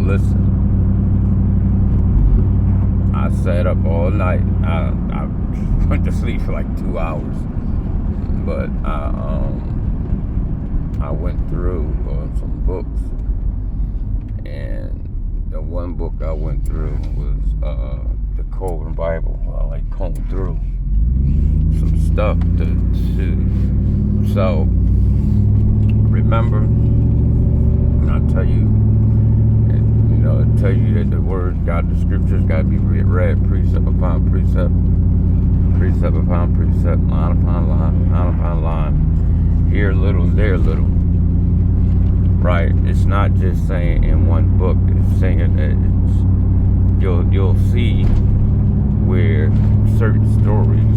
listen, I sat up all night. I went to sleep for like 2 hours, but I went through some books, and the one book I went through was the Coven Bible. I like combed through some stuff so remember, and I tell you, that the words, God, the scriptures got to be read precept upon precept, precept upon precept, line upon line, line upon line. Here a little, there a little. Right? It's not just saying in one book. It's saying you'll see where certain stories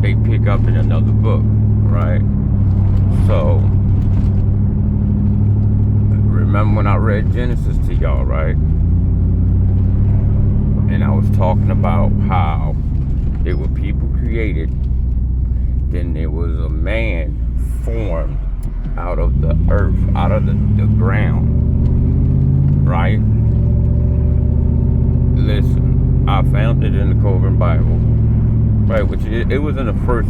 they pick up in another book. Right? So remember when I read Genesis to y'all, right? And I was talking about how there were people created, then there was a man formed out of the earth, out of the ground, right? Listen, I found it in the Coven Bible, right? Which it was in the first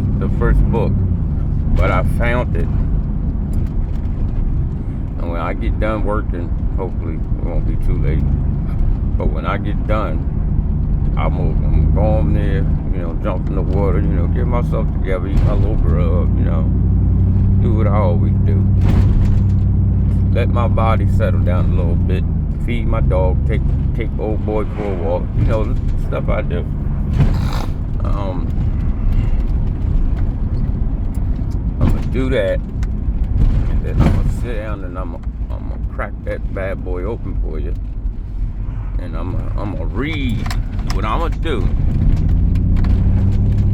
book, but I found it. And when I get done working, hopefully it won't be too late, but when I get done, I'm gonna go on there, jump in the water, get myself together, eat my little grub, do what I always do. Let my body settle down a little bit, feed my dog, take old boy for a walk, the stuff I do. I'm gonna do that, and then I'm gonna sit down and I'm gonna crack that bad boy open for you, and I'm gonna read. What I'm gonna do,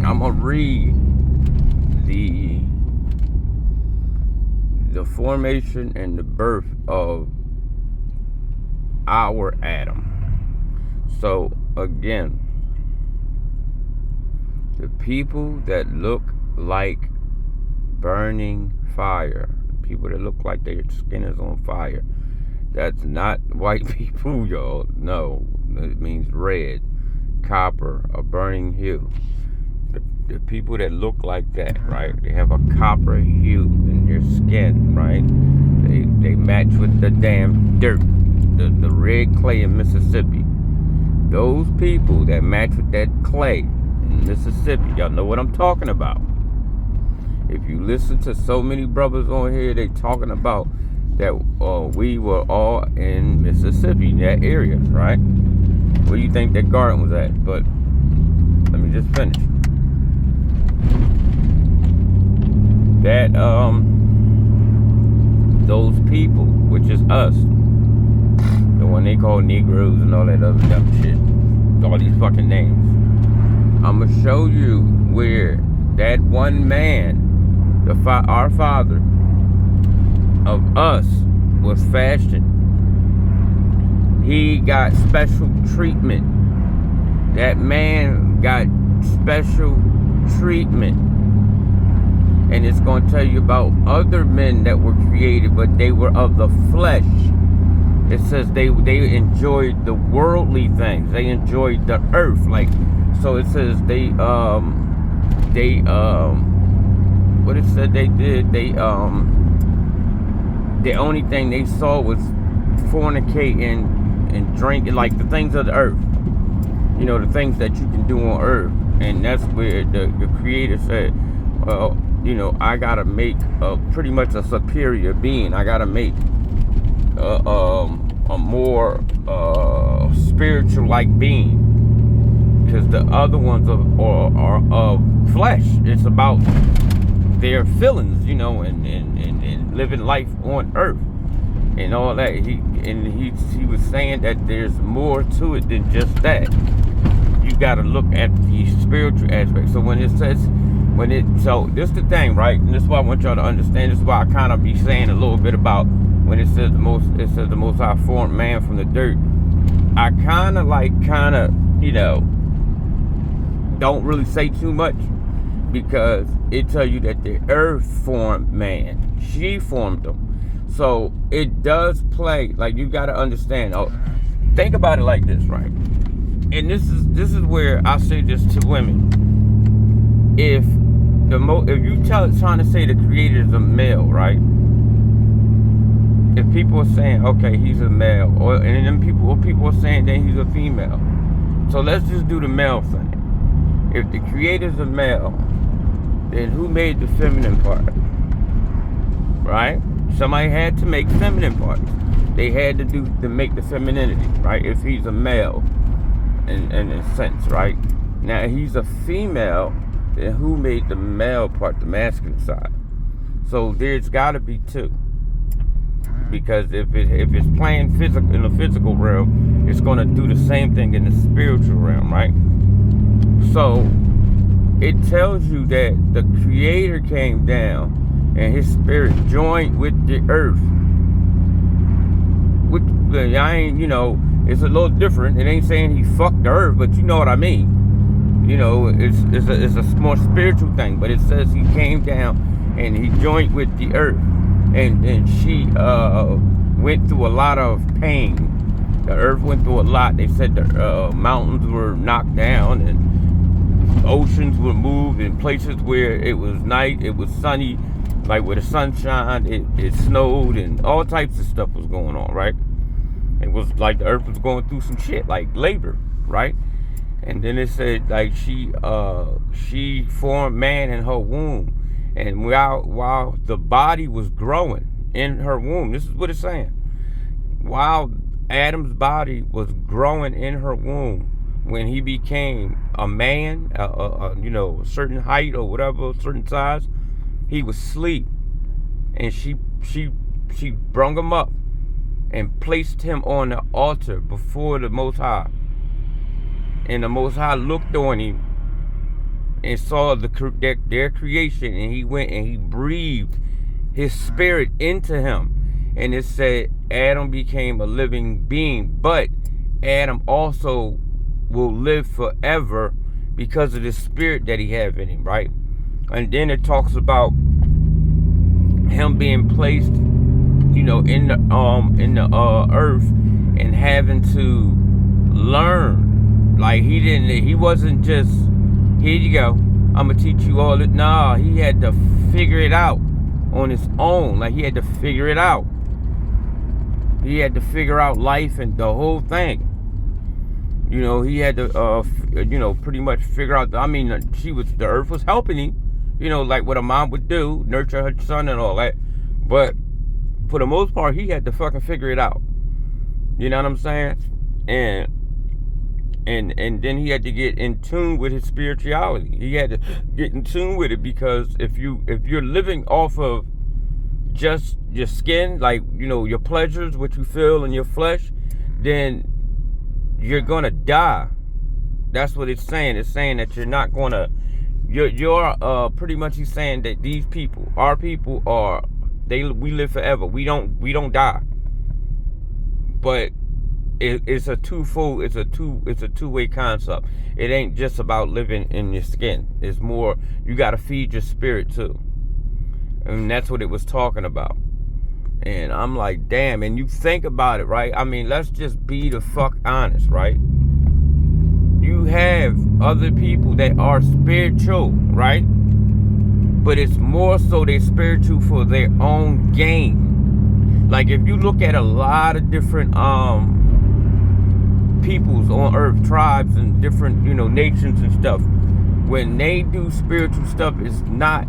I'm gonna read the formation and the birth of our Adam. So again, the people that look like burning fire, people that look like their skin is on fire, that's not white people, y'all. No, it means red, copper, a burning hue. The people that look like that, right? They have a copper hue in their skin, right? They match with the damn dirt, the red clay in Mississippi. Those people that match with that clay in Mississippi, y'all know what I'm talking about. If you listen to so many brothers on here, they talking about that we were all in Mississippi, that area, right? Where do you think that garden was at? But let me just finish. That those people, which is us, the one they call Negroes and all that other dumb shit, all these fucking names. I'm gonna show you where that one man, our father of us, was fashioned. He got special treatment. That man got special treatment. And it's going to tell you about other men that were created, but they were of the flesh. It says they enjoyed the worldly things. They enjoyed the earth. So it says what it said they did, the only thing they saw was fornicating and drinking, like the things of the earth. The things that you can do on earth. And that's where the creator said, well, I gotta make pretty much a superior being. I gotta make a more spiritual like being, because the other ones are of flesh. It's about their feelings, and living life on earth and all that. He was saying that there's more to it than just that. You gotta look at the spiritual aspect. So when it says, so this is the thing, right? And this is why I want y'all to understand. This is why I kind of be saying a little bit about when it says the most high formed man from the dirt. I kind of don't really say too much, because it tells you that the earth formed man. She formed him. So it does play. Like, you got to understand. Oh, think about it like this, right? And this is where I say this to women. If you trying to say the creator is a male, right? If people are saying, okay, he's a male, and then people are saying that he's a female. So let's just do the male thing. If the creator's a male, then who made the feminine part? Right? Somebody had to make feminine parts. They had to make the femininity, right? If he's a male, in a sense, right? Now, if he's a female, then who made the male part, the masculine side? So there's got to be two. Because if it's playing physical in the physical realm, it's going to do the same thing in the spiritual realm, right? So it tells you that the creator came down and his spirit joined with the earth. Which, I ain't, it's a little different. It ain't saying he fucked the earth, but you know what I mean. It's a more spiritual thing, but it says he came down and he joined with the earth. And she went through a lot of pain. The earth went through a lot. They said the mountains were knocked down and oceans were moved in places where it was night, it was sunny, like where the sun shined, it snowed, and all types of stuff was going on, right? It was like the earth was going through some shit, like labor, right? And then it said, like, she formed man in her womb. And while the body was growing in her womb, this is what it's saying. While Adam's body was growing in her womb, when he became a man, a certain height or whatever, a certain size, he was asleep. And she brung him up and placed him on the altar before the Most High. And the Most High looked on him and saw their creation, and he went and he breathed his spirit into him, and it said Adam became a living being. But Adam also will live forever because of the spirit that he have in him, right? And then it talks about him being placed, in the earth and having to learn. Like, he wasn't just, here you go, I'm gonna teach you all it. Nah, he had to figure it out on his own. Like, he had to figure it out. He had to figure out life and the whole thing. He had to, pretty much figure out. The earth was helping him, like what a mom would do, nurture her son and all that. But for the most part, he had to fucking figure it out. You know what I'm saying? And then he had to get in tune with his spirituality. He had to get in tune with it, because if you're living off of just your skin, like, your pleasures, what you feel in your flesh, then you're gonna die. That's what it's saying. It's saying that you're not gonna. You're pretty much, he's saying that these people, our people, we live forever. We don't die. But it's a twofold. It's a two-way concept. It ain't just about living in your skin. It's more, you got to feed your spirit too, and that's what it was talking about. And I'm like, damn. And you think about it, right? Let's just be the fuck honest, right? You have other people that are spiritual, right? But it's more so they're spiritual for their own gain. Like, if you look at a lot of different peoples on earth, tribes and different, nations and stuff, when they do spiritual stuff, it's not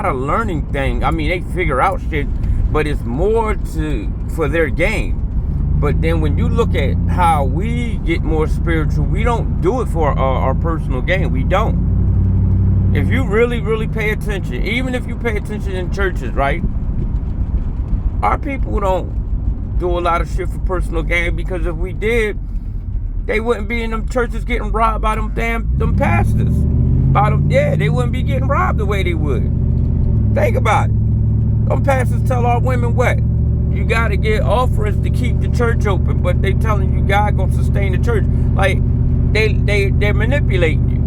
a learning thing. They figure out shit, but it's more for their gain. But then when you look at how we get more spiritual, we don't do it for our personal gain. We don't. If you really, really pay attention, even if you pay attention in churches, right? Our people don't do a lot of shit for personal gain, because if we did, they wouldn't be in them churches getting robbed by them pastors. They wouldn't be getting robbed the way they would. Think about it. Them pastors tell our women what? You got to get offerings to keep the church open, but they telling you God gonna sustain the church. Like, they're manipulating you.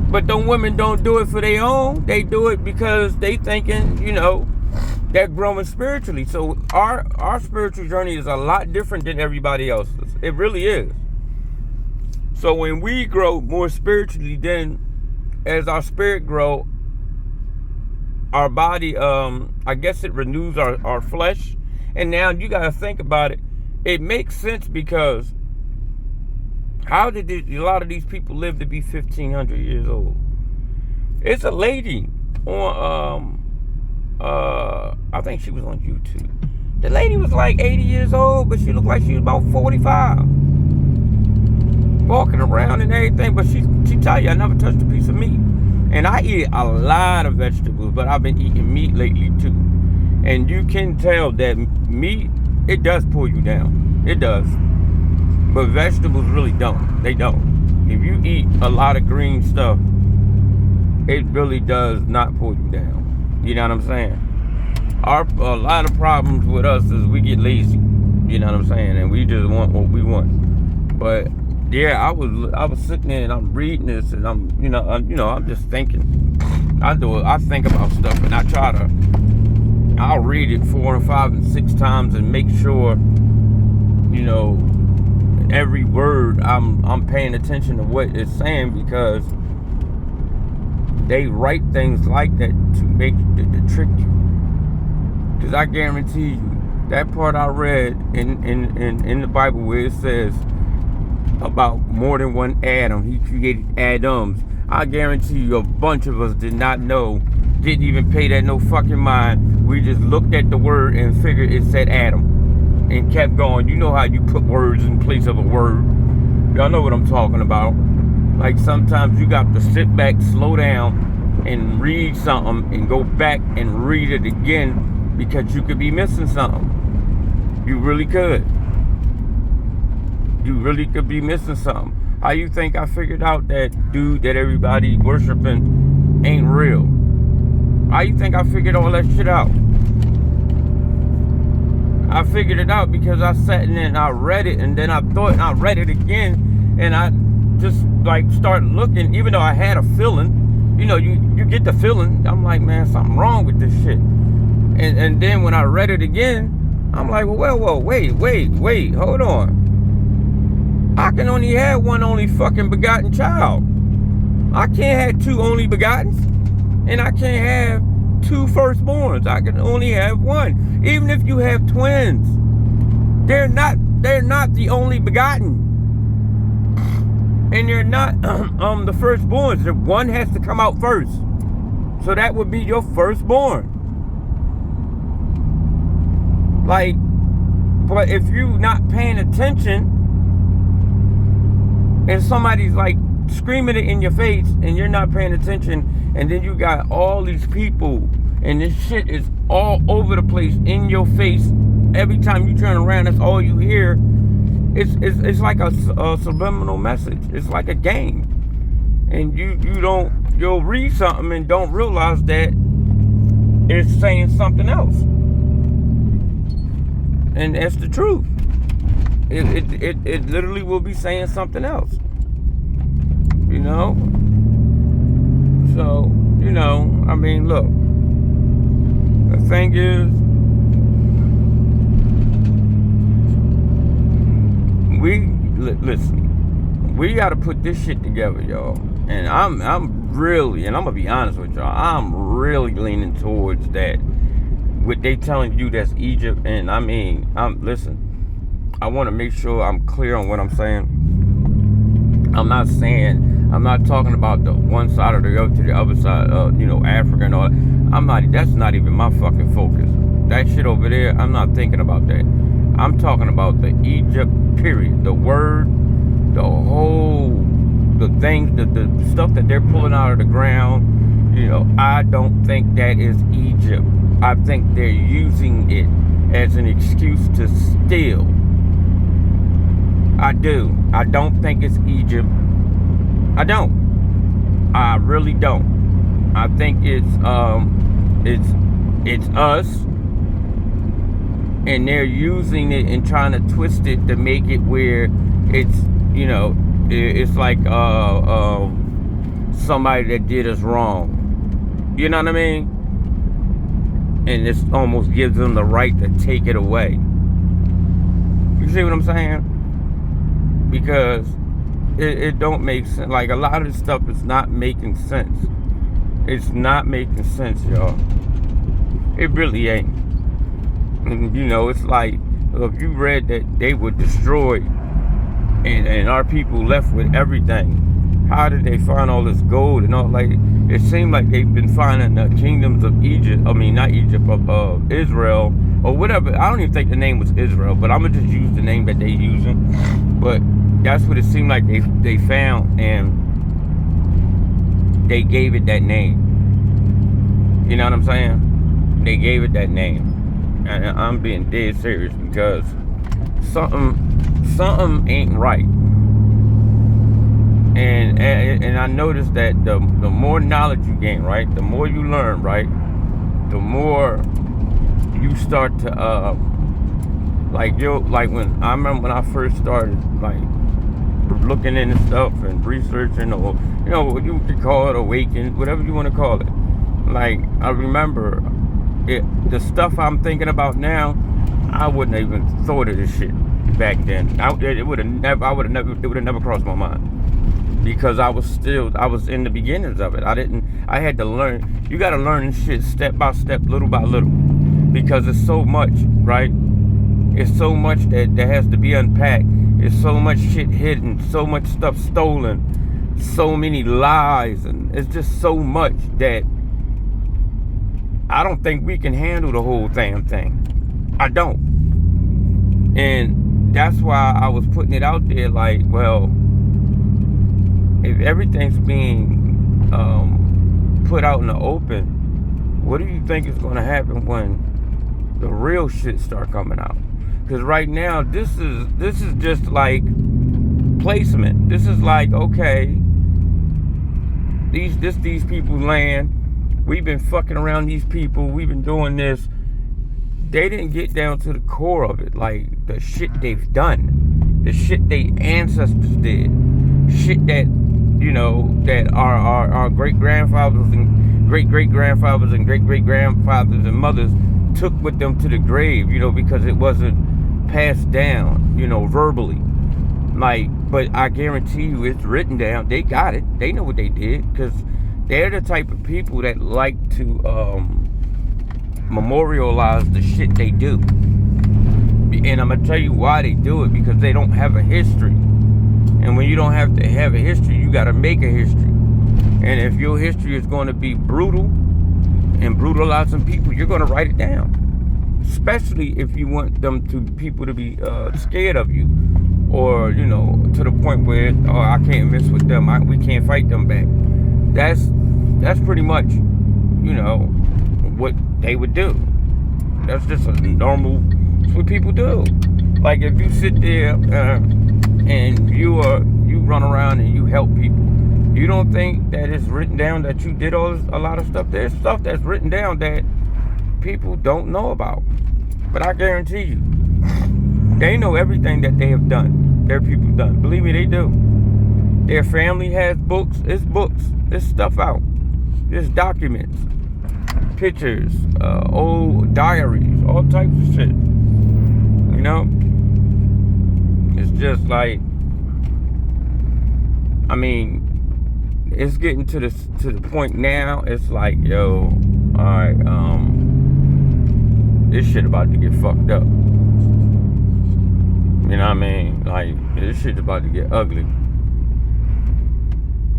But them women don't do it for their own. They do it because they thinking, that growing spiritually. So our spiritual journey is a lot different than everybody else's. It really is. So when we grow more spiritually, then as our spirit grow, our body, I guess it renews our flesh. And now you got to think about it. It makes sense, because how did a lot of these people live to be 1,500 years old? It's a lady on, I think she was on YouTube. The lady was like 80 years old, but she looked like she was about 45. Walking around and everything, but she tell you, I never touched a piece of meat. And I eat a lot of vegetables, but I've been eating meat lately too. And you can tell that meat, it does pull you down. It does. But vegetables really don't. They don't. If you eat a lot of green stuff, it really does not pull you down. You know what I'm saying? A lot of problems with us is we get lazy. You know what I'm saying? And we just want what we want. But yeah, I was sitting there and I'm reading this, and I'm just thinking. I think about stuff, and I'll read it 4 and 5 and 6 times and make sure, every word I'm paying attention to what it's saying, because they write things like that to make to trick you. Because I guarantee you, that part I read in the Bible where it says about more than one Adam, he created Adams. I guarantee you a bunch of us did not know, didn't even pay that no fucking mind. We just looked at the word and figured it said Adam and kept going. You know how you put words in place of a word. Y'all know what I'm talking about. Like sometimes you got to sit back, slow down, and read something and go back and read it again, because you could be missing something. You really could. You really could be missing something. How you think I figured out that dude that everybody worshiping ain't real? How you think I figured all that shit out? I figured it out because I sat in there and I read it, and then I thought, and I read it again, and I just like started looking, even though I had a feeling. You get the feeling. I'm like, man, something wrong with this shit. And then when I read it again, I'm like, well, wait, hold on. I can only have one only fucking begotten child. I can't have 2 only begottens. And I can't have 2 firstborns. I can only have one. Even if you have twins, they're not the only begotten. And they're not the firstborns. One has to come out first. So that would be your firstborn. Like, but if you're not paying attention, and somebody's like screaming it in your face and you're not paying attention, and then you got all these people and this shit is all over the place in your face. Every time you turn around, that's all you hear. It's like a subliminal message. It's like a game. And you'll read something and don't realize that it's saying something else. And that's the truth. It literally will be saying something else. So, I mean, look. The thing is, listen, we got to put this shit together, y'all. And I'm really, and I'm going to be honest with y'all, I'm really leaning towards that. What they telling you, that's Egypt. And I mean, listen, I want to make sure I'm clear on what I'm saying. I'm not talking about the one side or the other to the other side, Africa and all that. That's not even my fucking focus. That shit over there, I'm not thinking about that. I'm talking about the Egypt, period. The word, the things, the stuff that they're pulling out of the ground. I don't think that is Egypt. I think they're using it as an excuse to steal. I do. I don't think it's Egypt. I don't. I really don't. I think it's us, and they're using it and trying to twist it to make it where it's it's like somebody that did us wrong. You know what I mean? and this almost gives them the right to take it away. You see what I'm saying? Because it don't make sense. Like, a lot of this stuff is not making sense. It's not making sense, y'all. It really ain't. And, you know, it's like, if you read that they were destroyed and our people left with everything, how did they find all this gold and all? Like, it seemed like they've been finding the kingdoms of Egypt. I mean, not Egypt, of Israel or whatever. I don't even think the name was Israel, but I'm gonna just use the name that they using. But that's what it seemed like they found, and they gave it that name. You know what I'm saying? They gave it that name, and I'm being dead serious, because something ain't right. And I noticed that the more knowledge you gain, right, the more you learn, right, the more you start to like when I remember when I first started like looking into stuff and researching, or you know, what you could call it, awaken, whatever you want to call it. Like, I remember the stuff I'm thinking about now, I wouldn't have even thought of this shit back then. It would have never crossed my mind. Because I was in the beginnings of it. I had to learn. You got to learn this shit step by step, little by little. Because it's so much, right? It's so much that has to be unpacked. It's so much shit hidden, so much stuff stolen, so many lies, and it's just so much that I don't think we can handle the whole damn thing. I don't. And that's why I was putting it out there like, well, if everything's being put out in the open, what do you think is going to happen when the real shit start coming out? Because right now, this is just like placement. This is like, okay, these people's land. We've been fucking around these people. We've been doing this. They didn't get down to the core of it, like the shit they've done, the shit their ancestors did, shit that, you know, that our great-grandfathers and great-great-grandfathers and great-great-grandfathers and mothers took with them to the grave, you know, because it wasn't passed down, you know, verbally. Like, but I guarantee you it's written down. They got it. They know what they did, because they're the type of people that like to memorialize the shit they do. And I'm going to tell you why they do it, because they don't have a history. And when you don't have to have a history, you got to make a history. And if your history is going to be brutal and brutalizing people, you're going to write it down. Especially if you want people to be scared of you, or, you know, to the point where, oh, I can't mess with them. We can't fight them back. That's pretty much, you know, what they would do. That's just a normal. It's what people do. Like, if you sit there and you run around and you help people, you don't think that it's written down that you did a lot of stuff? There's stuff that's written down that people don't know about. But I guarantee you, they know everything that they have done. Their people done. Believe me, they do. Their family has books. It's books. It's stuff out. There's documents, pictures, old diaries, all types of shit. You know? It's just like, I mean, it's getting to the point now. It's like, yo, all right, this shit about to get fucked up. You know what I mean? Like, this shit's about to get ugly.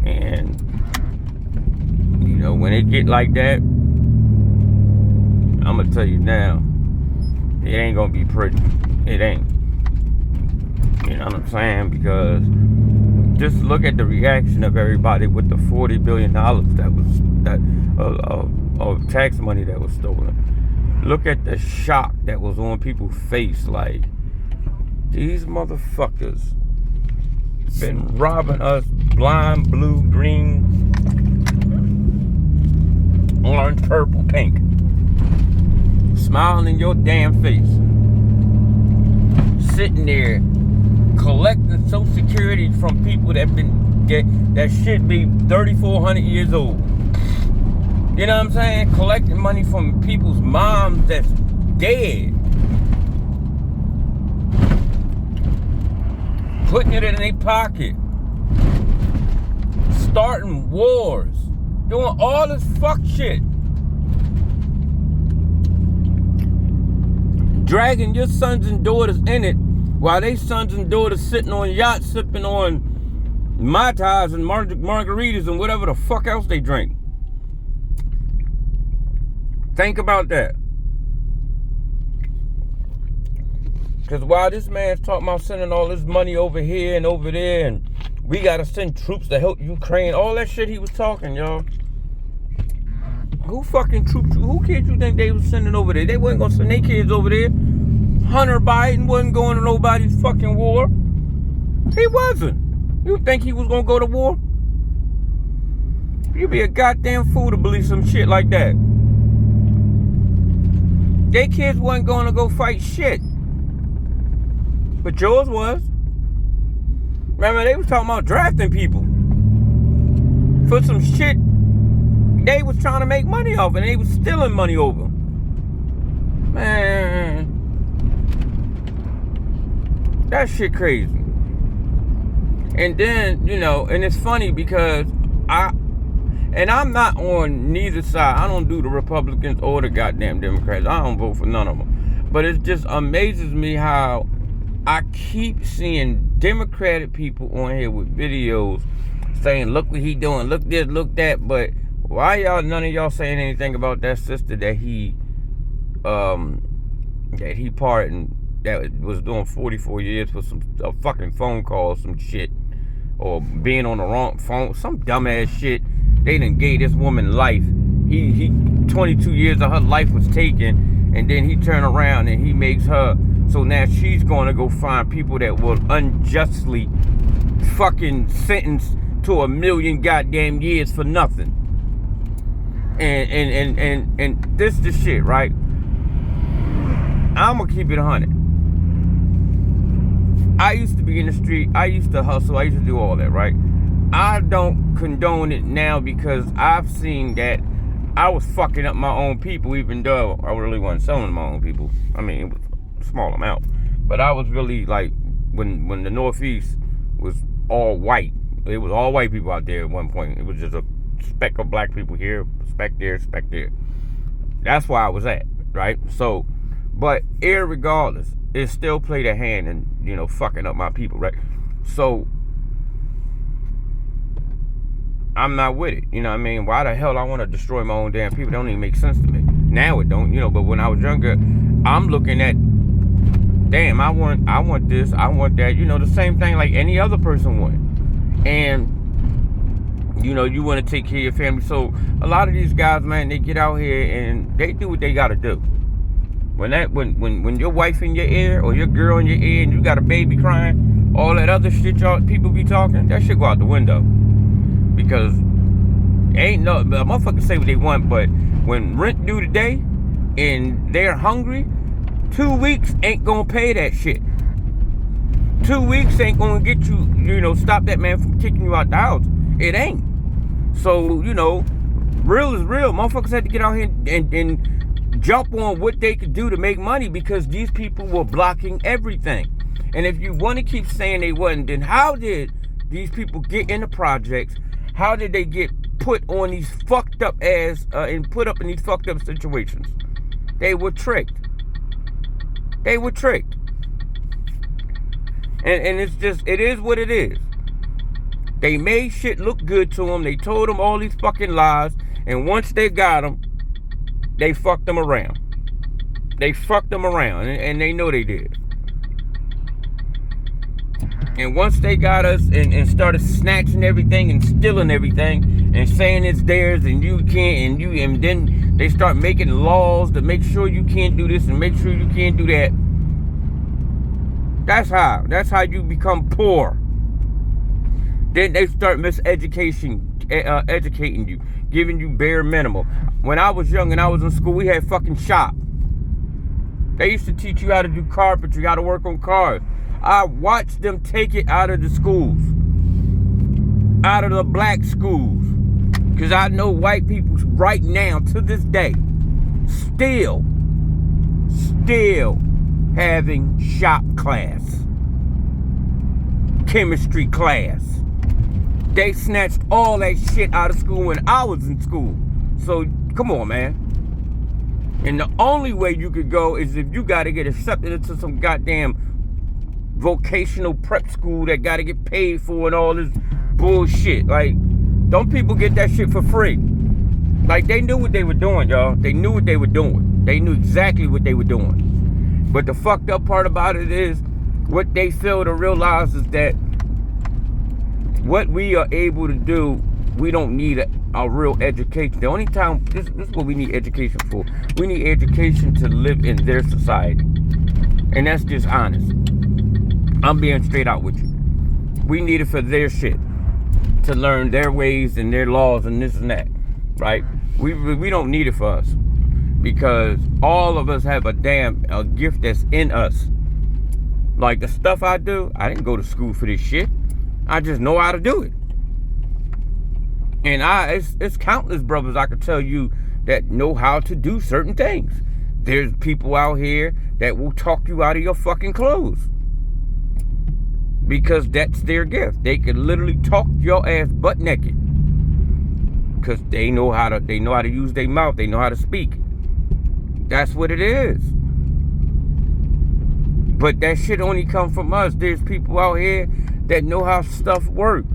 And, you know, when it get like that, I'm gonna tell you now, it ain't gonna be pretty. It ain't. You know what I'm saying? Because just look at the reaction of everybody with the $40 billion of tax money that was stolen. Look at the shock that was on people's face. Like, these motherfuckers been robbing us blind, blue, green, orange, purple, pink. Smiling in your damn face. Sitting there collecting Social Security from people that should be 3,400 years old. You know what I'm saying? Collecting money from people's moms that's dead. Putting it in their pocket. Starting wars. Doing all this fuck shit. Dragging your sons and daughters in it while they sons and daughters sitting on yachts sipping on Mai Tais and margaritas and whatever the fuck else they drink. Think about that. Because while this man's talking about sending all this money over here and over there, and we got to send troops to help Ukraine, all that shit he was talking, y'all. Who fucking troops? Who kids you think they was sending over there? They wasn't going to send their kids over there. Hunter Biden wasn't going to nobody's fucking war. He wasn't. You think he was going to go to war? You'd be a goddamn fool to believe some shit like that. Their kids wasn't going to go fight shit. But yours was. Remember, they was talking about drafting people for some shit they was trying to make money off, and they was stealing money over. Man, that shit crazy. And then, you know, and it's funny because I'm not on neither side. I don't do the Republicans or the goddamn Democrats. I don't vote for none of them. But it just amazes me how I keep seeing Democratic people on here with videos saying, look what he doing, look this, look that. But why none of y'all saying anything about that sister that he pardoned, that was doing 44 years for some fucking phone call, some shit, or being on the wrong phone, some dumbass shit. They done gave this woman life. He 22 years of her life was taken, and then he turned around and he makes her, so now she's going to go find people that will unjustly fucking sentenced to 1 million goddamn years for nothing. And this the shit, right? I'm gonna keep it 100. I used to be in the street. I used to hustle. I used to do all that, right? I don't condone it now because I've seen that I was fucking up my own people, even though I really wasn't selling my own people. I mean, it was a small amount. But I was really like, when the Northeast was all white, it was all white people out there at one point. It was just a speck of black people here, speck there, speck there. That's where I was at, right? So, but irregardless, it still played a hand in, you know, fucking up my people, right? So, I'm not with it. You know what I mean? Why the hell I want to destroy my own damn people? It don't even make sense to me. Now it don't, you know, but when I was younger, I'm looking at, damn, I want this, I want that, you know, the same thing like any other person would. And, you know, you want to take care of your family. So a lot of these guys, man, they get out here and they do what they got to do. When your wife in your ear or your girl in your ear and you got a baby crying, all that other shit y'all people be talking, that shit go out the window. Because ain't no, a motherfucker say what they want, but when rent due today and they're hungry, 2 weeks ain't gonna pay that shit. 2 weeks ain't gonna get you, you know, stop that man from kicking you out the house. It ain't. So, you know, real is real. Motherfuckers had to get out here and jump on what they could do to make money because these people were blocking everything. And if you want to keep saying they wasn't, then how did these people get in the projects? How did they get put on these fucked up ass and put up in these fucked up situations? They were tricked. They were tricked. And it's just, it is what it is. They made shit look good to them. They told them all these fucking lies. And once they got them, they fucked them around. They fucked them around. And they know they did. And once they got us and started snatching everything and stealing everything and saying it's theirs and you can't and then they start making laws to make sure you can't do this and make sure you can't do that. That's how you become poor. Then they start educating you, giving you bare minimum. When I was young and I was in school, we had fucking shop. They used to teach you how to do carpentry, how to work on cars. I watched them take it out of the schools, out of the black schools. Because I know white people right now, to this day, still having shop class, chemistry class. They snatched all that shit out of school when I was in school. So, come on, man. And the only way you could go is if you got to get accepted into some goddamn vocational prep school that got to get paid for and all this bullshit. Like, don't people get that shit for free? Like, they knew what they were doing, y'all. They knew what they were doing. They knew exactly what they were doing. But the fucked up part about it is, what they fail to realize is that what we are able to do, we don't need a real education. The only time, this is what we need education for. We need education to live in their society. And that's just honest. I'm being straight out with you. We need it for their shit. To learn their ways and their laws and this and that. Right? We don't need it for us. Because all of us have a gift that's in us. Like the stuff I do, I didn't go to school for this shit. I just know how to do it. And it's countless brothers I could tell you that know how to do certain things. There's people out here that will talk you out of your fucking clothes. Because that's their gift. They can literally talk your ass butt naked. Because they know how to use their mouth. They know how to speak. That's what it is. But that shit only come from us. There's people out here that know how stuff works.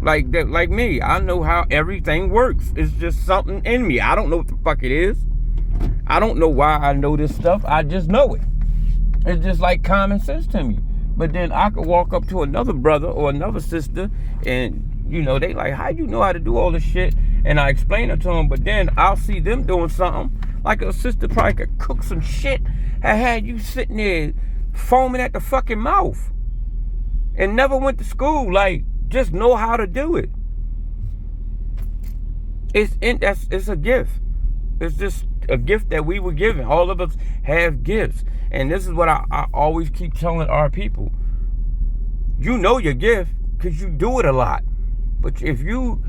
Like me, I know how everything works. It's just something in me. I don't know what the fuck it is. I don't know why I know this stuff. I just know it. It's just like common sense to me. But then I could walk up to another brother or another sister and, you know, they like, how you know how to do all this shit? And I explain it to them, but then I'll see them doing something. Like a sister probably could cook some shit and had you sitting there foaming at the fucking mouth. And never went to school. Like, just know how to do it. It's a gift. It's just a gift that we were given. All of us have gifts. And this is what I always keep telling our people. You know your gift because you do it a lot. But if you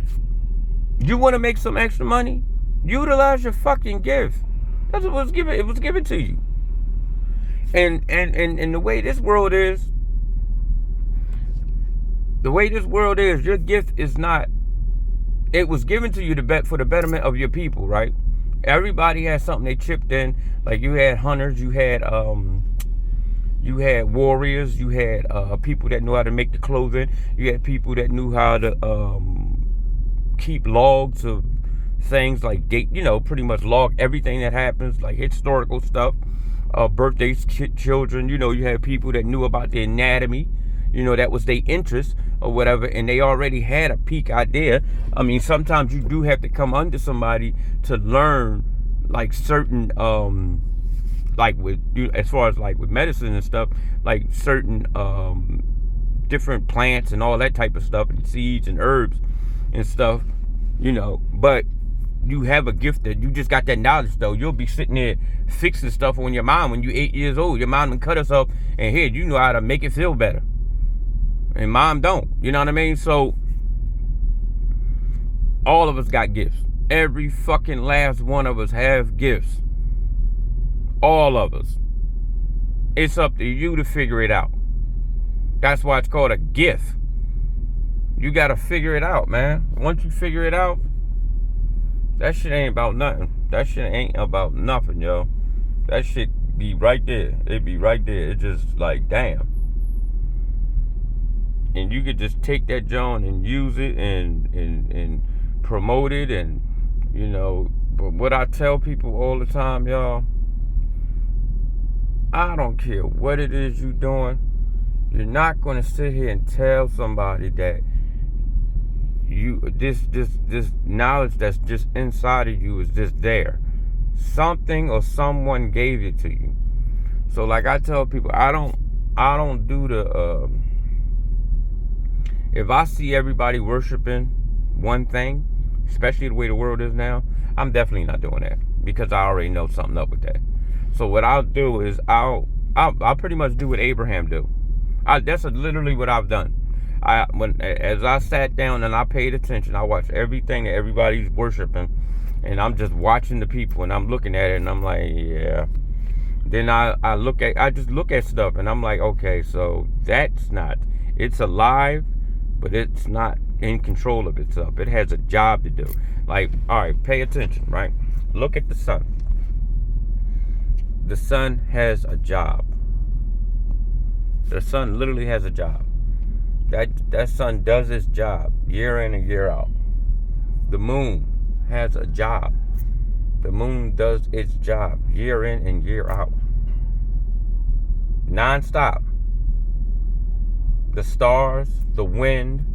want to make some extra money, utilize your fucking gift. That's what was given. It was given to you. And the way this world is, your gift is not, it was given to you for the betterment of your people, right? Everybody has something they chipped in. Like you had hunters, you had warriors, you had people that knew how to make the clothing, you had people that knew how to keep logs of things like date, pretty much log everything that happens, like historical stuff, birthdays, children. You had people that knew about the anatomy. That was their interest or whatever, and they already had a peak idea. I mean, sometimes you do have to come under somebody to learn, like certain, like with, as far as like with medicine and stuff, like certain different plants and all that type of stuff, and seeds and herbs and stuff, But you have a gift that you just got that knowledge though. You'll be sitting there fixing stuff on your mom when you're 8 years old. Your mom done cut herself, and here you know how to make it feel better. And mom don't. You know what I mean? So all of us got gifts. Every fucking last one of us have gifts. All of us. It's up to you to figure it out. That's why it's called a gift. You gotta figure it out, man. Once you figure it out, that shit ain't about nothing. That shit ain't about nothing, yo. That shit be right there. It be right there. It's just like, damn. And you could just take that joint and use it and promote it, and but what I tell people all the time, y'all, I don't care what it is you're doing. You're not gonna sit here and tell somebody that this knowledge that's just inside of you is just there. Something or someone gave it to you. So like I tell people, I don't do the if I see everybody worshiping one thing, especially the way the world is now, I'm definitely not doing that, because I already know something up with that. So what I'll do is I'll pretty much do what Abraham do. That's literally what I've done. As I sat down and I paid attention, I watched everything that everybody's worshiping, and I'm just watching the people, and I'm looking at it, and I'm like, yeah. Then I just look at stuff, and I'm like, okay, so it's alive, but it's not in control of itself. It has a job to do. Like, all right, pay attention, right? Look at the sun. The sun has a job. The sun literally has a job. That sun does its job year in and year out. The moon has a job. The moon does its job year in and year out. Non-stop. The stars, the wind,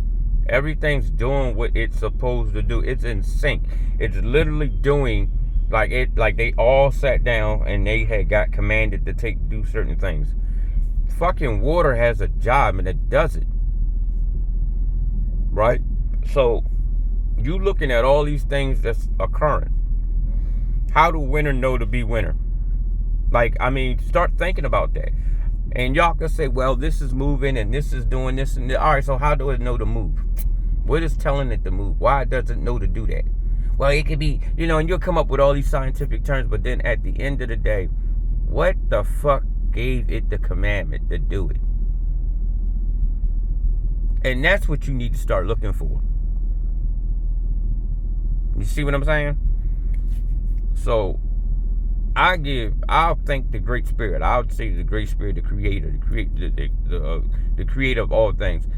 everything's doing what it's supposed to do. It's in sync. It's literally doing like they all sat down and they had got commanded to do certain things. Fucking water has a job and it does it. Right? So you looking at all these things that's occurring. How do winter know to be winter? Like, I mean, start thinking about that. And y'all can say, well, this is moving and this is doing this and that. All right, so how do it know to move? What is telling it to move? Why does it know to do that? Well, it could be, and you'll come up with all these scientific terms, but then at the end of the day, what the fuck gave it the commandment to do it? And that's what you need to start looking for. You see what I'm saying? So, I'll thank the Great Spirit. I'll say the Great Spirit, the Creator, the Creator of all things.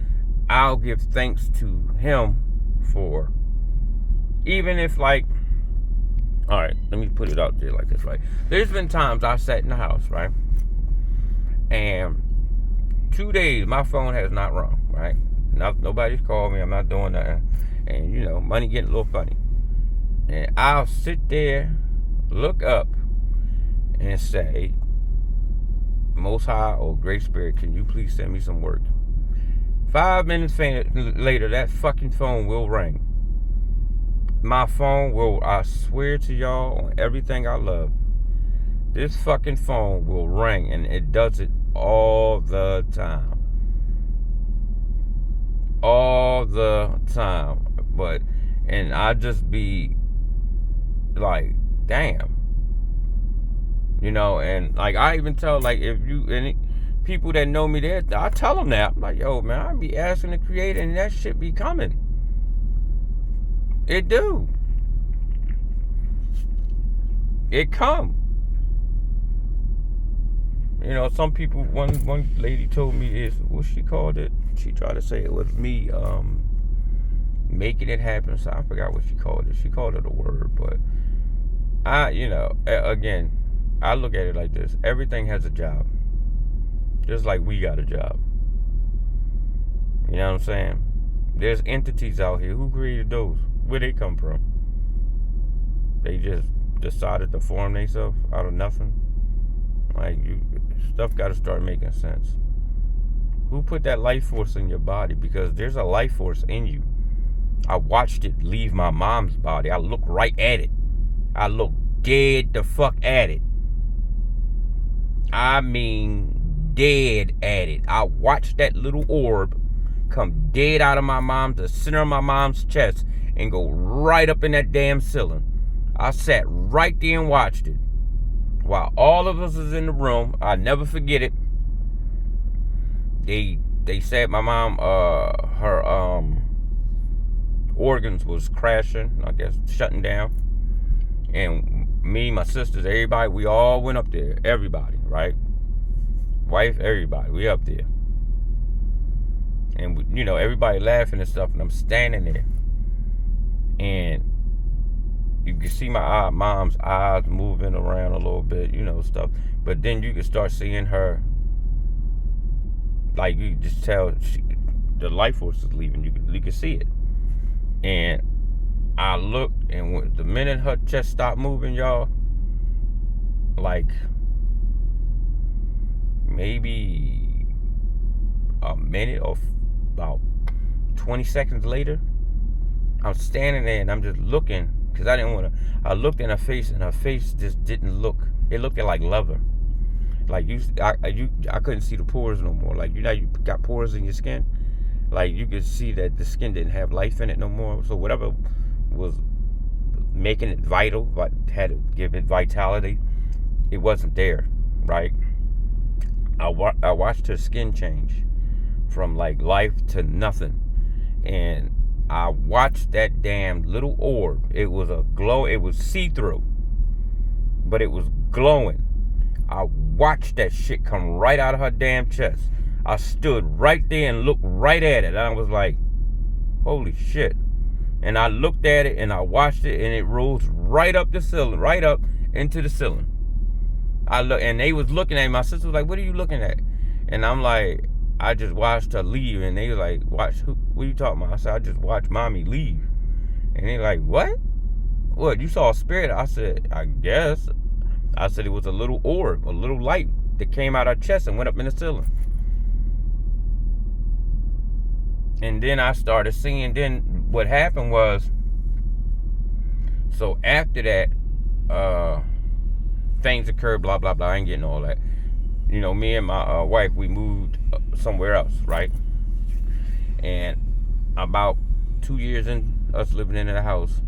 I'll give thanks to Him for, even if like, all right, let me put it out there like this, right? There's been times I sat in the house, right? And 2 days, my phone has not rung, right? Nobody's called me. I'm not doing nothing. And, money getting a little funny. And I'll sit there, look up, and say, Most High or Great Spirit, can you please send me some work? 5 minutes later, that fucking phone will ring. My phone will, I swear to y'all, on everything I love, this fucking phone will ring, and it does it all the time. All the time. And I just be like, damn. And like I even tell, like, if you any people that know me there, I tell them that. I'm like, yo, man, I be asking the Creator and that shit be coming. It do. It come. Some people, one lady told me is what she called it. She tried to say it was me making it happen. So I forgot what she called it. She called it a word, but again, I look at it like this. Everything has a job. Just like we got a job. You know what I'm saying? There's entities out here. Who created those? Where they come from? They just decided to form themselves out of nothing. Like, stuff got to start making sense. Who put that life force in your body? Because there's a life force in you. I watched it leave my mom's body. I looked right at it. I looked dead the fuck at it. I mean, dead at it. I watched that little orb come dead out of the center of my mom's chest, and go right up in that damn ceiling. I sat right there and watched it. While all of us is in the room, I never forget it. They said my mom, her organs was crashing, I guess shutting down. And me, my sisters, everybody, we all went up there. Everybody, right? Wife, everybody, we up there. And, everybody laughing and stuff, and I'm standing there. And you can see my mom's eyes moving around a little bit, stuff. But then you can start seeing her, like, you just tell the life force is leaving. You can see it. And I looked, and the minute her chest stopped moving, y'all, like, maybe a minute or about 20 seconds later, I'm standing there and I'm just looking, because I didn't want to. I looked in her face, and her face just didn't look. It looked like leather. Like I couldn't see the pores no more. Like you got pores in your skin. Like, you could see that the skin didn't have life in it no more. So whatever was making it vital, like had to give it vitality, it wasn't there, right? I watched her skin change from like life to nothing. And I watched that damn little orb. It was a glow. It was see-through, but it was glowing. I watched that shit come right out of her damn chest. I stood right there and looked right at it. And I was like, holy shit. And I looked at it and I watched it, and it rose right up the ceiling, right up into the ceiling. And they was looking at me. My sister was like, what are you looking at? And I'm like, I just watched her leave. And they was like, what are you talking about? I said, I just watched mommy leave. And they like, what? What, you saw a spirit? I said, I guess. I said it was a little orb, a little light that came out of her chest and went up in the ceiling. And then I started seeing, then what happened was, so after that, things occurred, blah, blah, blah. I ain't getting all that. You know, me and my wife, we moved somewhere else, right? And about 2 years in us living in the house,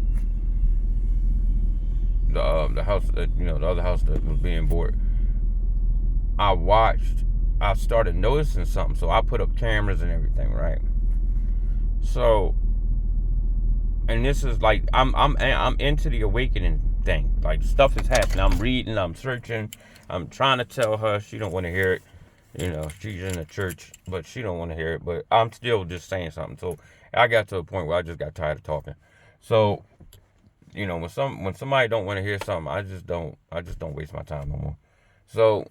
the house that, you know, the other house that was being bought, I started noticing something. So I put up cameras and everything, right? So, and this is like, I'm into the awakening thing. Like, stuff is happening. I'm reading, I'm searching, I'm trying to tell her. She don't want to hear it. You know, she's in the church, but she don't want to hear it. But I'm still just saying something. So I got to a point where I just got tired of talking. So, you know, when somebody don't want to hear something, I just don't waste my time no more. So,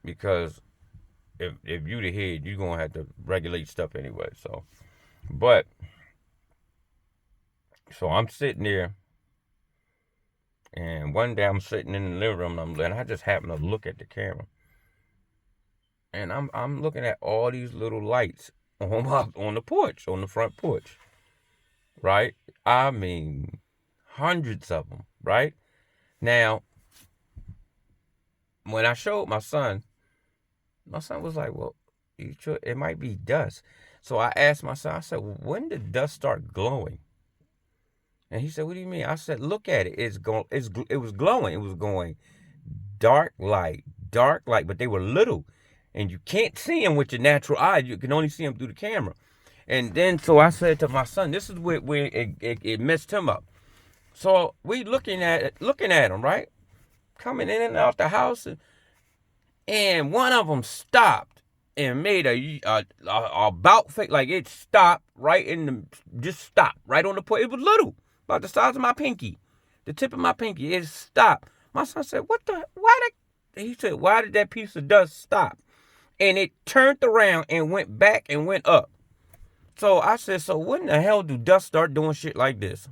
because if you the head, you're gonna have to regulate stuff anyway. So, but so I'm sitting there, and one day I'm sitting in the living room, and I just happen to look at the camera, and I'm looking at all these little lights on the porch, on the front porch, right? I mean, hundreds of them, right? Now, when I showed my son was like, well, it might be dust. So I asked my son, I said, well, when did dust start glowing? And he said, what do you mean? I said, look at it. It was glowing. It was going dark light, but they were little. And you can't see them with your natural eye. You can only see them through the camera. And then, so I said to my son, this is where it messed him up. So we looking at him, right? Coming in and out the house. And one of them stopped and made a about face. Like, it stopped just stopped right on the point. It was little, about the size of my pinky, the tip of my pinky. It stopped. My son said, he said, why did that piece of dust stop? And it turned around and went back and went up. So I said, so when the hell do dust start doing shit like this?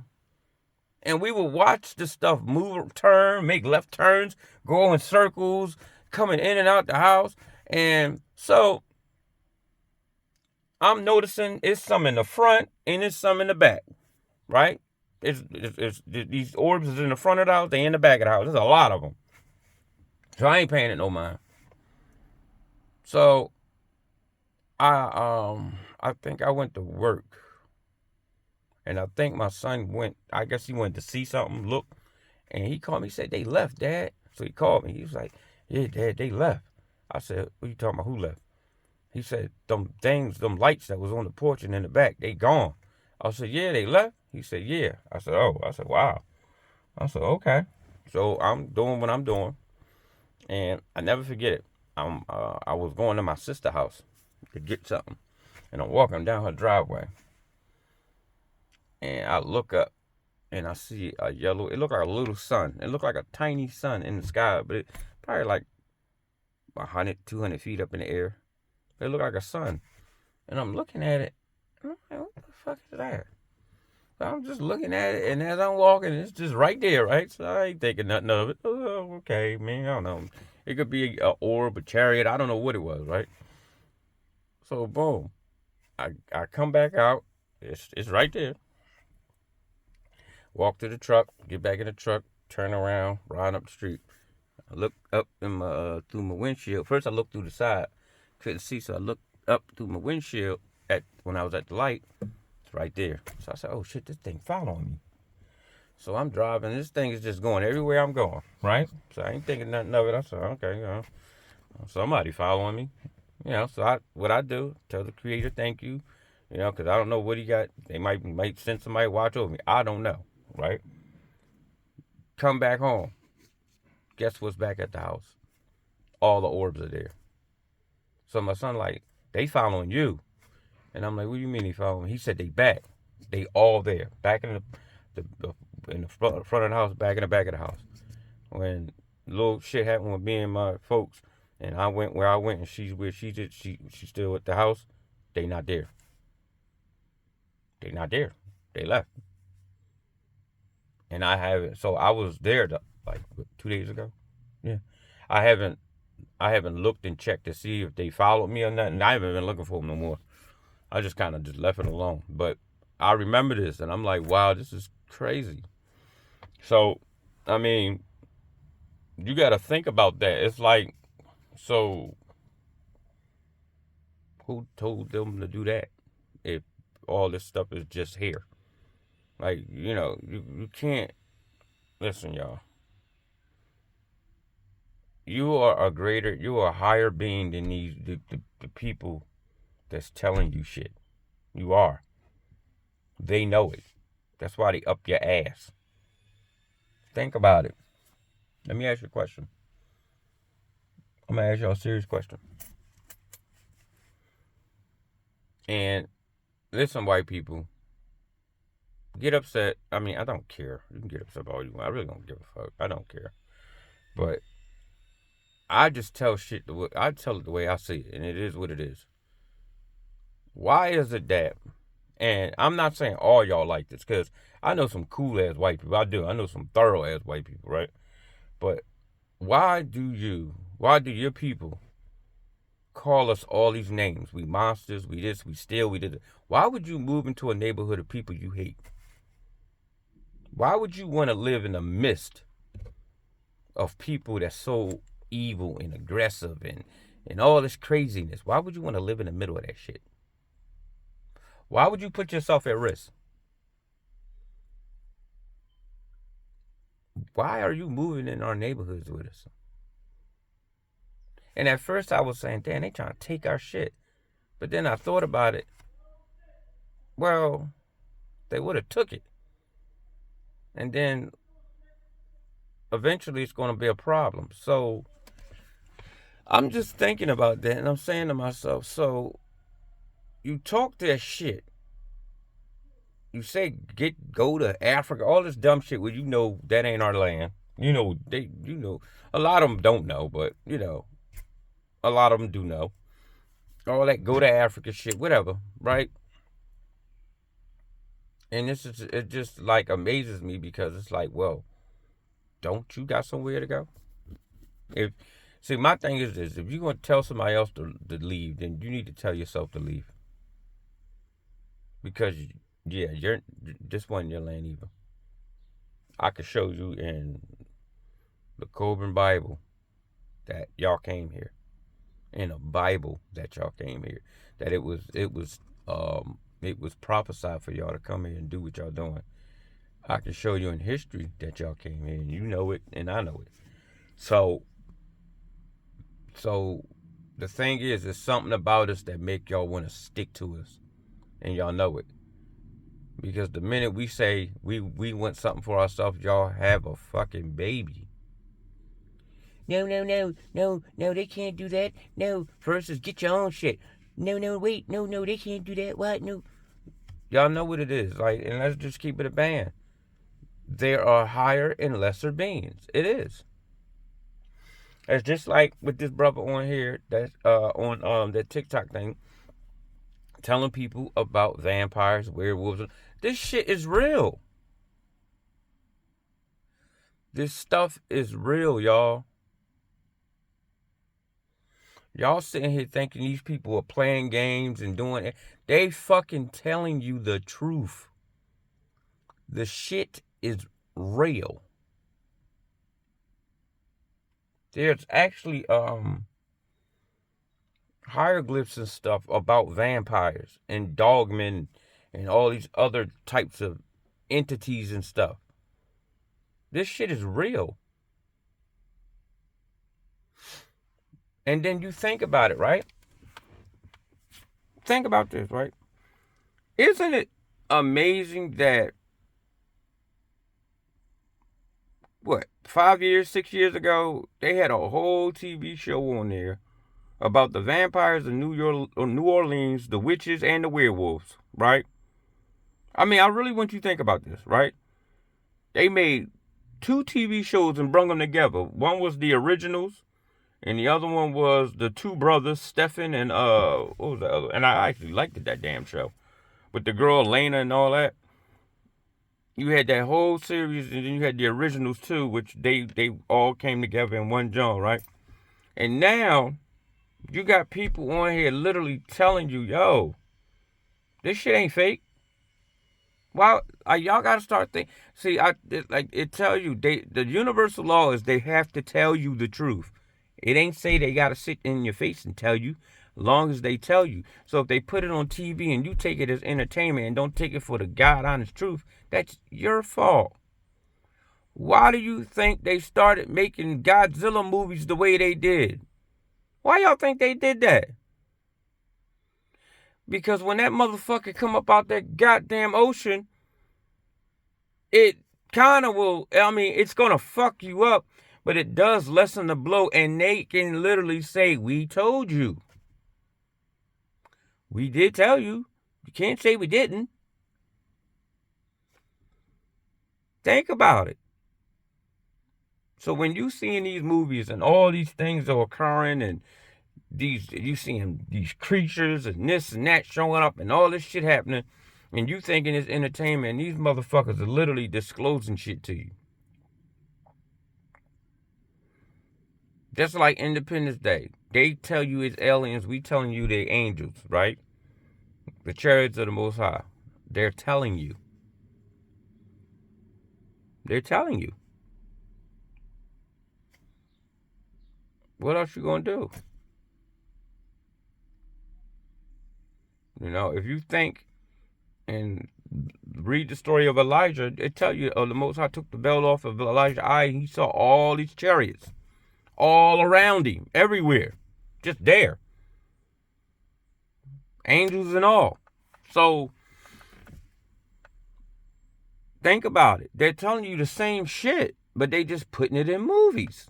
And we would watch the stuff move, turn, make left turns, go in circles, coming in and out the house. And so I'm noticing it's some in the front and it's some in the back, right? It's these orbs is in the front of the house, they in the back of the house. There's a lot of them. So I ain't paying it no mind. So I think I went to work. And I think my son I guess he went to see something, look, and he called me, he said, they left, Dad. So he called me. He was like, yeah, Dad, they left. I said, what are you talking about? Who left? He said, them lights that was on the porch and in the back, they gone. I said, yeah, they left? He said, yeah. I said, oh. I said, wow. I said, okay. So I'm doing what I'm doing. And I never forget it. I was going to my sister's house to get something. And I'm walking down her driveway. And I look up and I see a yellow, it looked like a little sun. It looked like a tiny sun in the sky, but it probably like 100, 200 feet up in the air. It looked like a sun. And I'm looking at it, and I'm like, what the fuck is that? So I'm just looking at it, and as I'm walking, it's just right there, right? So I ain't thinking nothing of it. Oh, okay, man, I don't know. It could be an orb, a chariot, I don't know what it was, right? So boom, I come back out, it's right there. Walk to the truck, get back in the truck, turn around, ride up the street. I look up through my windshield. First I looked through the side, couldn't see, so I looked up through my windshield, when I was at the light, it's right there. So I said, oh shit, this thing following me. So I'm driving. This thing is just going everywhere I'm going, right? So I ain't thinking nothing of it. I said, okay, somebody following me. So what I do, tell the creator thank you, because I don't know what he got. They might send somebody to watch over me. I don't know, right? Come back home. Guess what's back at the house? All the orbs are there. So my son like, they following you. And I'm like, what do you mean they following me? He said they back. They all there. Back in the front of the house, back in the back of the house. When little shit happened with me and my folks, and I went where I went, and she's where she's still at the house, they not there. They not there. They left. And I haven't. So I was there like 2 days ago. Yeah. I haven't looked and checked to see if they followed me or not, and I haven't been looking for them no more. I just kind of just left it alone. But I remember this, and I'm like, wow, this is crazy. So, I mean, you got to think about that. It's like, so who told them to do that if all this stuff is just here? Like, you can't. Listen, y'all. You are a higher being than the people that's telling you shit. You are. They know it. That's why they up your ass. Think about it. Let me ask you a question. I'm going to ask y'all a serious question. And listen, white people, get upset. I mean, I don't care. You can get upset all you want. I really don't give a fuck. I don't care. But I just tell shit I tell it the way I see it, and it is what it is. Why is it that? And I'm not saying all y'all like this, because I know some cool ass white people. I do. I know some thorough ass white people, right? But why do your people call us all these names? We monsters, we this, we steal, we did it. Why would you move into a neighborhood of people you hate? Why would you want to live in the midst of people that's so evil and aggressive and all this craziness? Why would you want to live in the middle of that shit? Why would you put yourself at risk? Why are you moving in our neighborhoods with us? And at first I was saying, damn, they trying to take our shit. But then I thought about it. Well, they would have took it. And then eventually it's going to be a problem. So I'm just thinking about that, and I'm saying to myself, so you talk that shit. You say go to Africa, all this dumb shit where that ain't our land. A lot of them don't know, but a lot of them do know. All that go to Africa shit, whatever, right? And it just like amazes me, because it's like, well, don't you got somewhere to go? My thing is this: if you're gonna tell somebody else to leave, then you need to tell yourself to leave. Because this wasn't your land either. I could show you in the Coburn Bible that y'all came here. In a Bible that y'all came here. That it was prophesied for y'all to come here and do what y'all doing. I can show you in history that y'all came here, and you know it, and I know it. So the thing is, there's something about us that make y'all want to stick to us, and y'all know it. Because the minute we say we want something for ourselves, y'all have a fucking baby. No, they can't do that. No, first is get your own shit. No, wait, no, they can't do that. What? No. Y'all know what it is. Like, and let's just keep it a band. There are higher and lesser beings. It is. It's just like with this brother on here that's on that TikTok thing, telling people about vampires, werewolves. This shit is real. This stuff is real, y'all. Y'all sitting here thinking these people are playing games and doing it. They fucking telling you the truth. The shit is real. There's actually hieroglyphs and stuff about vampires and dogmen and all these other types of entities and stuff. This shit is real. And then you think about it, right? Think about this, right? Isn't it amazing that, 5 years, 6 years ago, they had a whole TV show on there about the vampires of New Orleans, the witches, and the werewolves, right? I mean, I really want you to think about this, right? They made 2 TV shows and brung them together. One was the originals, and the other one was the 2 brothers, Stefan and what was the other? And I actually liked that damn show, with the girl Lena and all that. You had that whole series, and then you had the originals too, which they all came together in one joint, right? And now you got people on here literally telling you, yo, this shit ain't fake. Well, y'all gotta start thinking. See, it tells you, the universal law is they have to tell you the truth. It ain't say they gotta sit in your face and tell you, as long as they tell you. So if they put it on TV and you take it as entertainment and don't take it for the God honest truth, that's your fault. Why do you think they started making Godzilla movies the way they did? Why y'all think they did that? Because when that motherfucker come up out that goddamn ocean, it kind of will, I mean, it's going to fuck you up, but it does lessen the blow, and they can literally say, we told you. We did tell you. You can't say we didn't. Think about it. So when you seeing these movies and all these things are occurring, and you seeing these creatures and this and that showing up and all this shit happening, and you thinking it's entertainment, and these motherfuckers are literally disclosing shit to you. Just like Independence Day. They tell you it's aliens, we telling you they're angels, right? The chariots of the Most High. They're telling you. They're telling you. What else you gonna do? You know, if you think and read the story of Elijah, it tell you the Most High took the belt off of Elijah's eye, and he saw all these chariots all around him, everywhere, just there, angels and all. So think about it. They're telling you the same shit, but they just putting it in movies.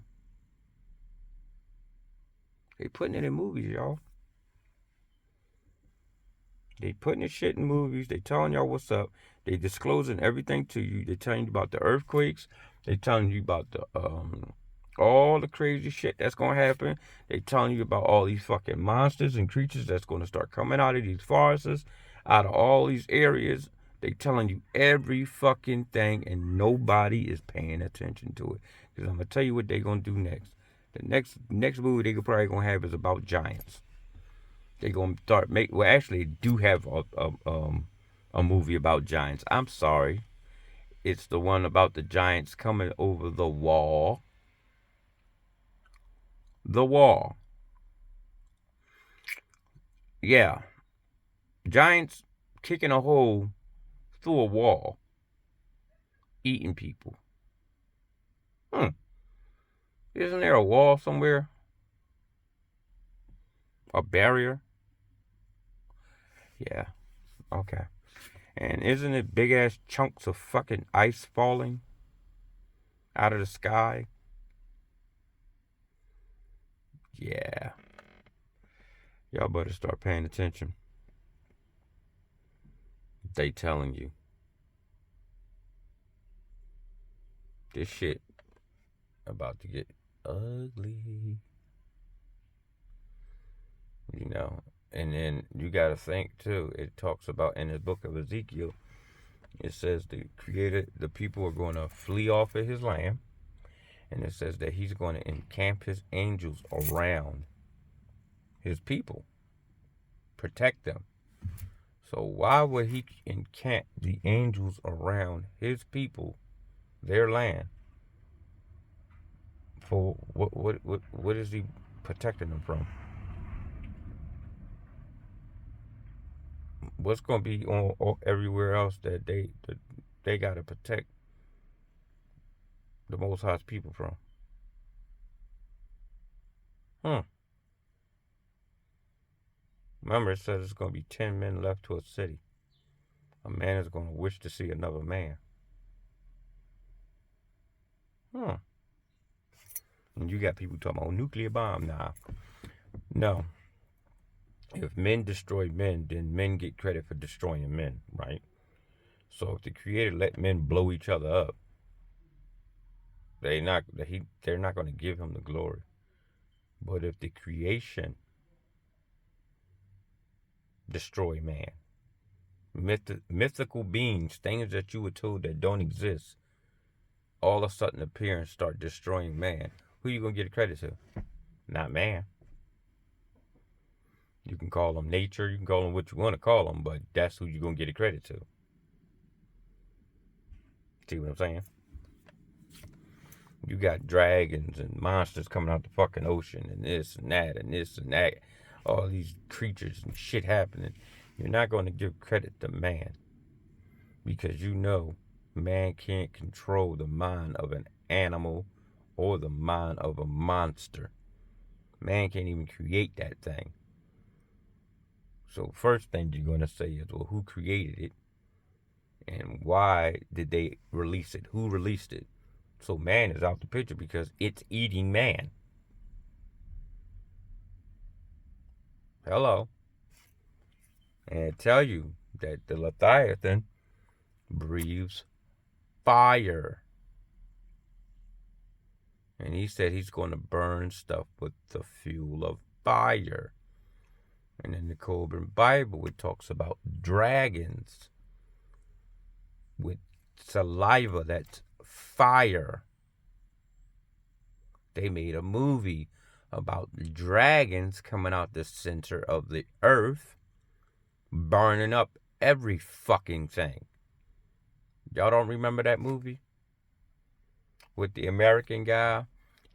They putting it in movies, y'all. They putting this shit in movies. They telling y'all what's up. They disclosing everything to you. They telling you about the earthquakes. They telling you about the all the crazy shit that's gonna happen. They telling you about all these fucking monsters and creatures that's gonna start coming out of these forests, out of all these areas. They telling you every fucking thing, and nobody is paying attention to it. Because I'm gonna tell you what they gonna do next. The next movie they probably gonna have is about giants. They're gonna start actually do have a movie about giants. I'm sorry. It's the one about the giants coming over the wall. The wall. Yeah. Giants kicking a hole through a wall. Eating people. Isn't there a wall somewhere? A barrier? Yeah. Okay. And isn't it big ass chunks of fucking ice falling out of the sky? Yeah. Y'all better start paying attention. They telling you. This shit about to get ugly. You know. And then you got to think too. It talks about in the book of Ezekiel. It says the people are going to flee off of his land. And it says that he's going to encamp his angels around his people. Protect them. So why would he encamp the angels around his people, their land? For what is he protecting them from? what's going to be on everywhere else that they got to protect the Most High's people from? Hmm. Remember, it says it's going to be 10 men left to a city. A man is going to wish to see another man. Hmm. And you got people talking about nuclear bomb now. No. If men destroy men, then men get credit for destroying men, right? So if the Creator let men blow each other up, they're not going to give him the glory. But if the creation destroy man, mythical beings, things that you were told that don't exist, all of a sudden appear and start destroying man, who you gonna get the credit to? Not man. You can call them nature, you can call them what you want to call them, but that's who you're gonna get the credit to. See what I'm saying? You got dragons and monsters coming out the fucking ocean and this and that and this and that. All these creatures and shit happening. You're not going to give credit to man. Because you know man can't control the mind of an animal or the mind of a monster. Man can't even create that thing. So first thing you're going to say is, well, who created it? And why did they release it? Who released it? So man is out the picture because it's eating man. Hello. And I tell you that the Leviathan breathes fire. And he said he's going to burn stuff with the fuel of fire. And in the Coburn Bible, it talks about dragons with saliva that's fire. They made a movie about dragons coming out the center of the earth, burning up every fucking thing. Y'all don't remember that movie? With the American guy,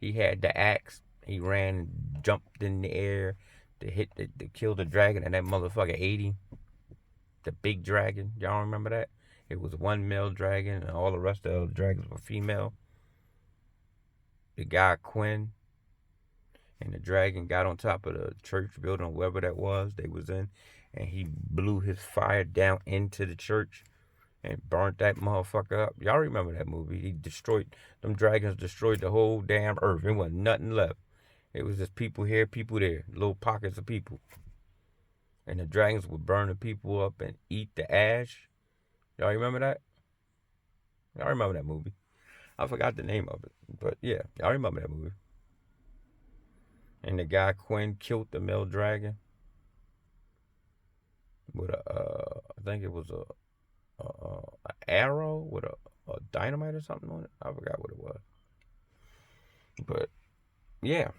he had the axe, he ran and jumped in the air to kill the dragon, and that motherfucker ate him. The big dragon, y'all remember that? It was one male dragon, and all the rest of the dragons were female. The guy Quinn, and the dragon got on top of the church building, wherever that was they was in, and he blew his fire down into the church and burnt that motherfucker up. Y'all remember that movie? Them dragons destroyed the whole damn earth. There wasn't nothing left. It was just people here, people there, little pockets of people. And the dragons would burn the people up and eat the ash. Y'all remember that? Y'all remember that movie? I forgot the name of it. But yeah, y'all remember that movie. And the guy Quinn killed the male dragon with I think it was a arrow with a dynamite or something on it. I forgot what it was. But yeah,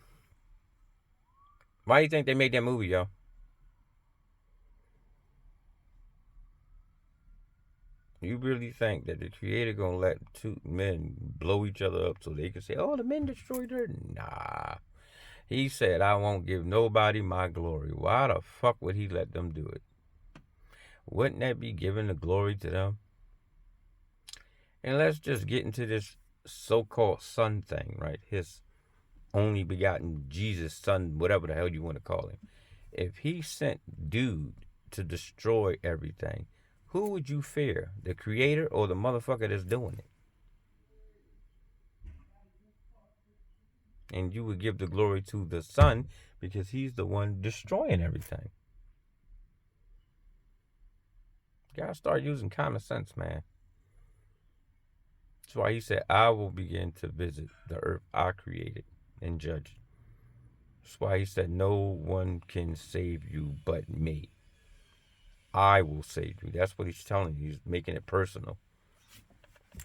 why do you think they made that movie, y'all? You really think that the creator gonna let two men blow each other up so they can say, oh, the men destroyed her? Nah. He said, I won't give nobody my glory. Why the fuck would he let them do it? Wouldn't that be giving the glory to them? And let's just get into this so-called son thing, right? His only begotten Jesus son, whatever the hell you want to call him. If he sent dude to destroy everything, who would you fear? The creator or the motherfucker that's doing it? And you would give the glory to the son because he's the one destroying everything. You gotta start using common sense, man. That's why he said, I will begin to visit the earth I created and judge. That's why he said, no one can save you but me. I will save you. That's what he's telling you. He's making it personal.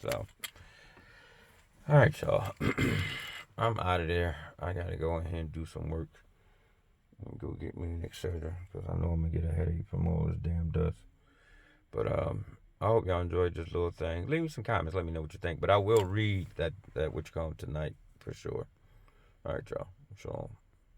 So, all right, y'all. I'm out of there. I gotta go in here and do some work. And go get me an Excedrin because I know I'm gonna get a headache from all this damn dust. But I hope y'all enjoyed this little thing. Leave me some comments. Let me know what you think. But I will read that what you call tonight for sure. All right, y'all. Shalom.